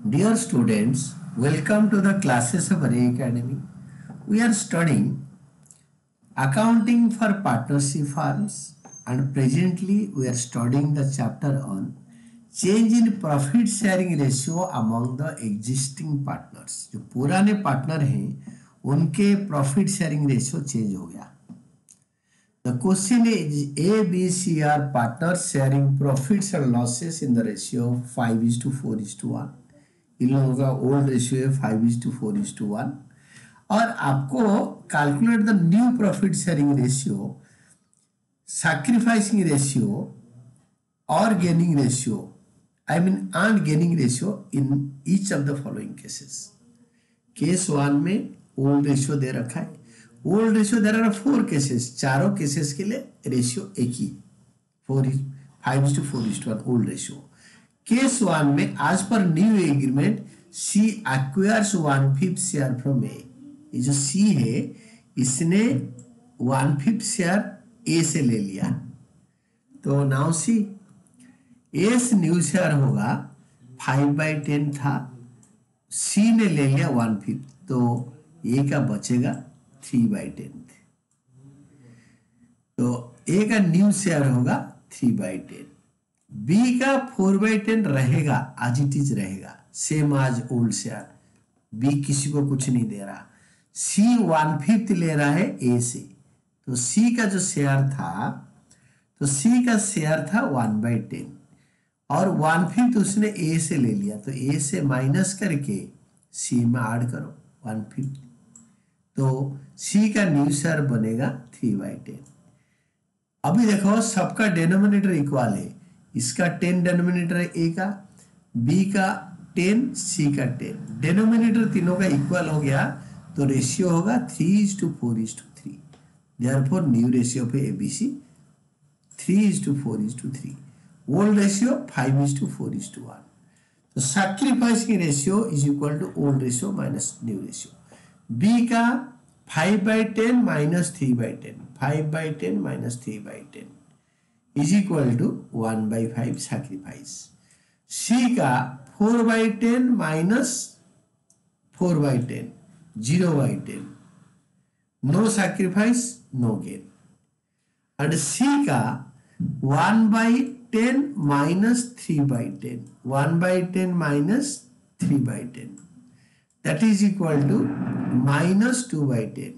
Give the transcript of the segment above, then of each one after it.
Dear students, welcome to the classes of Array Academy. We are studying accounting for partnership firms and presently we are studying the chapter on change in profit sharing ratio among the existing partners. जो पुराने partner हैं उनके profit sharing ratio change हो गया. The question is A, B, C are partners sharing profits and losses in the ratio of 5:4:1. इन लोगों का old ratio है 5:4:1 और आपको calculate the new profit sharing ratio, sacrificing ratio और gaining ratio and gaining ratio in each of the following cases. Case 1 में old ratio दे रखा है. Old ratio दे रहा है 4 केसेस, चारों केसेस के लिए रेशियो एक ही 5:4:1 ओल्ड रेशियो. केस 1 में आज पर new agreement C acquires 1/5 share from A. ये जो सी है इसने 1/5 शेयर ए से ले लिया. तो now C's new share होगा 5/10 था, सी ने ले लिया 1/5, तो ए का बचेगा 3/10. तो ए का न्यू शेयर होगा 3/10. बी का 4/10 रहेगा, आज इट इज रहेगा सेम आज ओल्ड शेयर. बी किसी को कुछ नहीं दे रहा. सी 1/5 ले रहा है ए से, तो सी का जो शेयर था, तो सी का शेयर था 1/10 और 1/5 उसने ए से ले लिया, तो ए से माइनस करके सी में ऐड करो 1/5, तो सी का न्यू शेयर बनेगा 3/10. अभी देखो सबका डिनोमिनेटर इक्वल है. इसका 10 डिनोमिनेटर है ए का, बी का 10, सी का 10. डिनोमिनेटर तीनों का इक्वल हो गया तो रेशियो होगा 3:4:3. देयरफॉर न्यू रेशियो पे एबीसी 3:4:3. Old ratio 5:4:1. तो sacrificing ratio is equal to old ratio minus new ratio. B का 5/10 minus 3/10, 5/10 minus 3/10 is equal to 1/5 sacrifice. C का 4/10 minus 4/10, 0/10, no sacrifice, no gain. And C का 1/10 minus 3/10, 1/10 minus 3/10, that is equal to minus 2/10.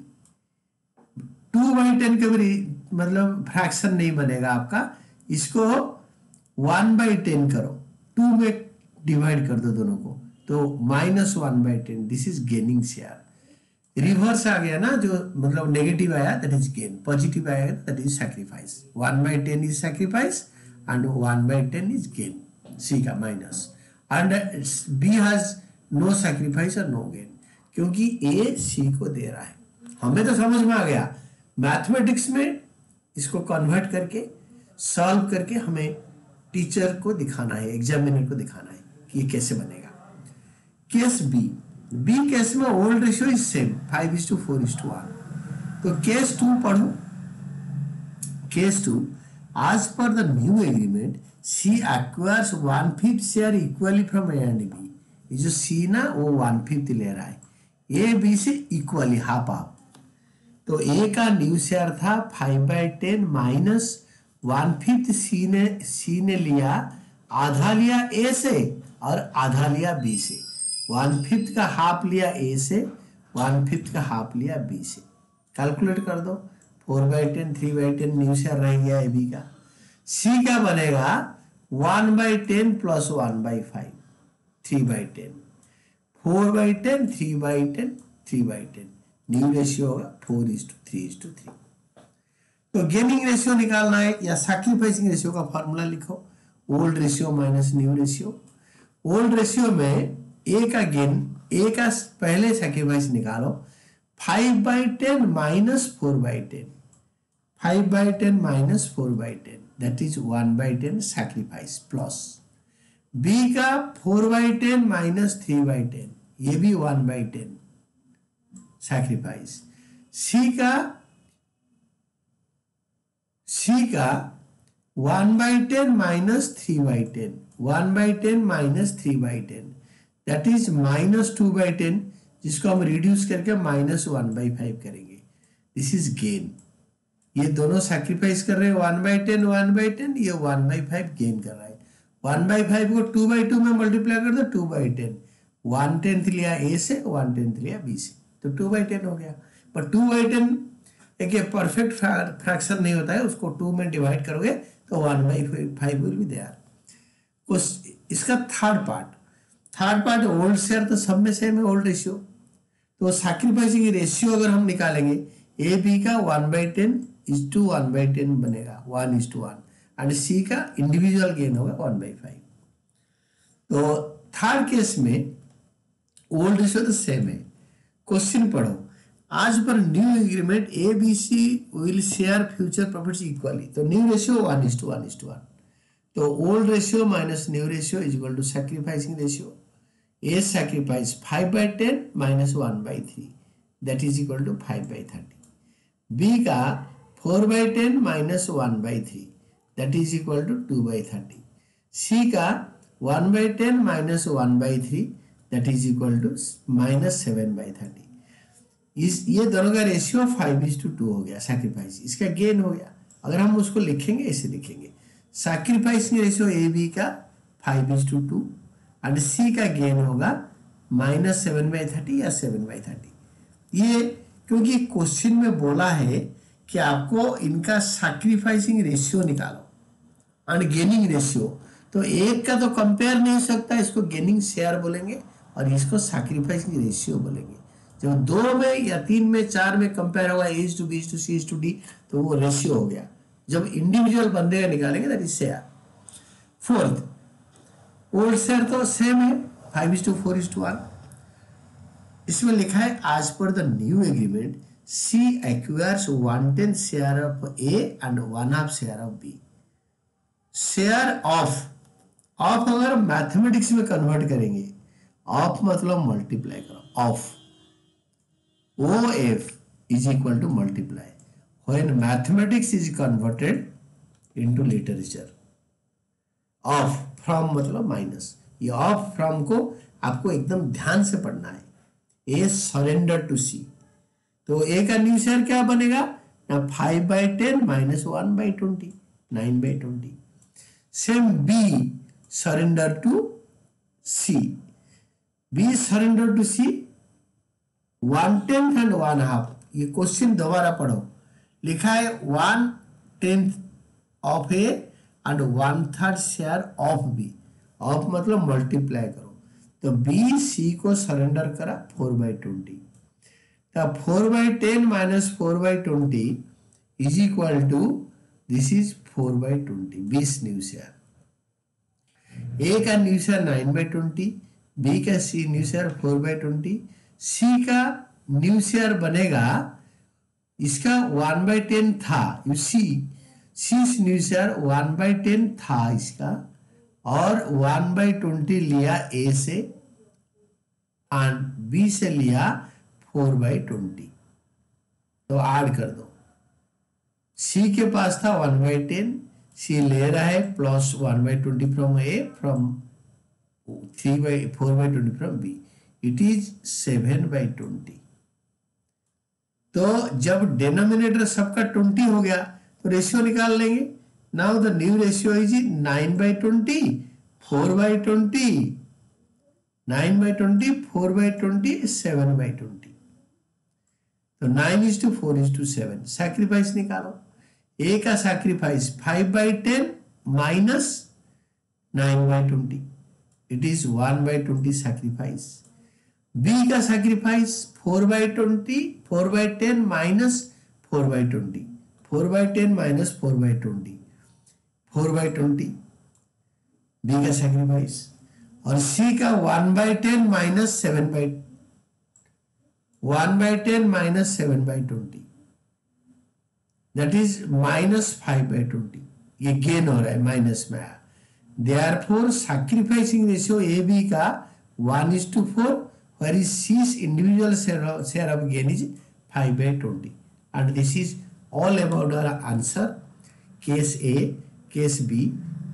2/10 के भी मतलब fraction नहीं बनेगा आपका, इसको 1/10 करो, 2 में डिवाइड कर दो दोनों को, तो -1/10. This is gaining share. Reverse आ गया ना, जो मतलब नेगेटिव आया दैट इज गेन, पॉजिटिव आया that is sacrifice. 1/10 is sacrifice and 1/10 is gain. C का minus and B has no sacrifice और नो गेन, क्योंकि ए सी को दे रहा है. हमें तो समझ में आ गया. मैथमेटिक्स में इसको कन्वर्ट करके सॉल्व करके हमें टीचर को दिखाना है, एग्जामिनर को दिखाना है कि ये कैसे बनेगा. केस बी केस में ओल्ड रेशियो इज सेम 5:4:1. तो केस 2 पढ़ो. केस 2, आज पर the new agreement C acquires 1/5 share equally from a and b. ये जो सी ना वो 1/5 ले रहा है ए बी से इक्वली, हाफ हाफ. तो ए का न्यू शेयर था 5/10 माइनस 1/5 सी ने लिया, आधा लिया ए से और आधा लिया बी से. 1/5 का हाफ लिया ए से, 1/5 का हाफ लिया बी से. कैलकुलेट कर दो. 4/10, 3/10 न्यू शेयर रह गया ए बी का. सी का बनेगा 1/10 प्लस 1/5, 3/10. 4/10, 3/10, 3/10. न्यू रेशियो होगा 4:3:3. तो गेनिंग रेशियो निकालना है या सैक्रिफाइसिंग रेशियो का फॉर्मूला लिखो. Old ratio minus new ratio. Old ratio में ए का गेन, ए का पहले सैक्रिफाइस निकालो. 5/10 minus 4/10, 5/10 minus 4/10 that is 1/10 sacrifice plus. B का 4/10 माइनस 3/10, ये भी 1/10 सैक्रिफाइस. सी का 1/10 माइनस 3/10, 1/10 माइनस 3/10 दैट इज -2/10, जिसको हम रिड्यूस करके -1/5 करेंगे। This is gain. ये दोनों सैक्रिफाइस कर रहे हैं 1/10 1/10, ये 1/5 गेन कर रहा है। 1/5 को 2/2 में मल्टीप्लाई कर दो 2/10, 1/10 लिया ए से 1/10 लिया बी से, तो 2/10 हो गया। पर 2/10 एक परफेक्ट फ्रैक्शन नहीं होता है, उसको 2 में डिवाइड करोगे तो 1/5 विल बी देयर। इसका थर्ड पार्ट ओल्ड शेयर तो सब में सेम है, ओल्ड रेशियो। तो सैक्रिफाइसिंग रेशियो अगर हम निकालेंगे ए बी का 1/10:1/10 बनेगा, 1:1, एंड सी का इंडिविजुअल गेन होगा 1/5। तो थर्ड केस में ओल्ड रेशियो तो सेम है। क्वेश्चन पढ़ो, आज पर new agreement A B C will share future profits equally. तो न्यू रेशियो 1:1:1। तो old ratio minus new ratio is equal to sacrificing ratio. A sacrifice 5/10 -1/3, that is equal to 5/30। B का 4/10 -1/3, that is equal to 2/30। C का 1/10 -1/3, that is equal to -7/30। ये दोनों का ratio 5:2 हो गया sacrifice, इसका गेन हो गया। अगर हम उसको लिखेंगे ऐसे लिखेंगे, सैक्रिफाइस रेशियो ए बी का 5:2 एंड सी का गेन होगा -7/30 या 7/30। ये क्योंकि क्वेश्चन में बोला है कि आपको इनका सैक्रिफाइसिंग रेशियो निकालो एंड गेनिंग रेशियो, तो एक का तो कंपेयर नहीं हो सकता, इसको गेनिंग शेयर बोलेंगे और इसको सैक्रिफाइसिंग रेशियो बोलेंगे। जब 2 में या 3 में 4 में कंपेयर होगा A:B C:D, तो वो रेशियो हो गया। जब इंडिविजुअल बंदे का निकालेंगे that is share. Fourth, old share तो सेम है 5:4:1। इसमें लिखा है आज पर the new agreement C acquires 1/10 share of A and 1/2 share of B. Share of अगर मैथमेटिक्स में कन्वर्ट करेंगे, ऑफ मतलब मल्टीप्लाई करो, of OF is equal to multiply when mathematics is converted into literature। Of from मतलब minus, ये of from को आपको एकदम ध्यान से पढ़ना है। ए सरेंडर टू सी, तो ए का न्यू शेयर क्या बनेगा ना, 5/10 -1/20, 9/20। Same B surrender to C, B surrender to C 1/10 and 1/2। ये क्वेश्चन दोबारा पढ़ो, लिखा है 1/10 of A and 1/3 share of B. Of मतलब मल्टीप्लाई करो, तो बी सी को सरेंडर करा 4/20, तो 4/10 -4/20 is equal to this is 4/20, 20 new share. A का न्यू शेयर 9/20, बी का सी न्यू शेयर 4/20, सी का न्यू शेयर बनेगा, इसका 1/10 था, यू सी न्यू शेयर 1/10 था इसका, और 1/20 लिया ए से एंड बी से लिया 4/20, तो ऐड कर दो। सी के पास था 1/10, सी ले रहा है plus 1/20 from A, from 4/20 from B, it is 7/20। तो जब डिनोमिनेटर सबका 20 हो गया तो रेशियो निकाल लेंगे। Now the new ratio is 9/20, 4/20, 9/20, 4/20, 7/20। तो 9:4:7। सैक्रिफाइस निकालो, ए का sacrifice 5/10 -9/20, it is 1/20 sacrifice. B का सैक्रिफाइस 4/10 -4/20, 4/10 -4/20, 4/20 बी का सैक्रिफाइस, और सी का 1/10 -7/20, दैट इज -5/20। ये गेन हो रहा है, माइनस में आया। Therefore sacrificing ratio A B का 1:4, where is C's individual share of gain is 5/20, and this is all about our answer. Case A, case B,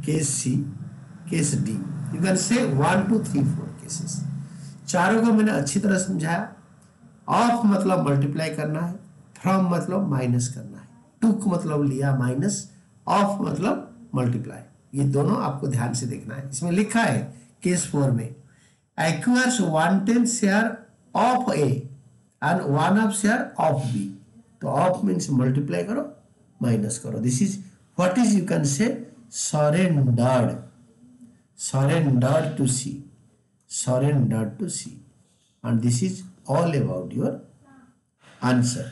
case C, case D. You can say 1, 2, 3, 4 cases. चारों को मैंने अच्छी तरह समझाया। Of मतलब multiply करना है, फ्रॉम मतलब माइनस करना है, टुक मतलब लिया माइनस, ऑफ मतलब मल्टीप्लाई। ये दोनों आपको ध्यान से देखना है। इसमें लिखा है केस 4 में acquires 1/10 share of A and 1/2 share of B. तो ऑफ मीन्स मल्टीप्लाई करो माइनस करो। This is what is you can say surrendered, surrendered to C, surrendered to C, and this is all about your answer.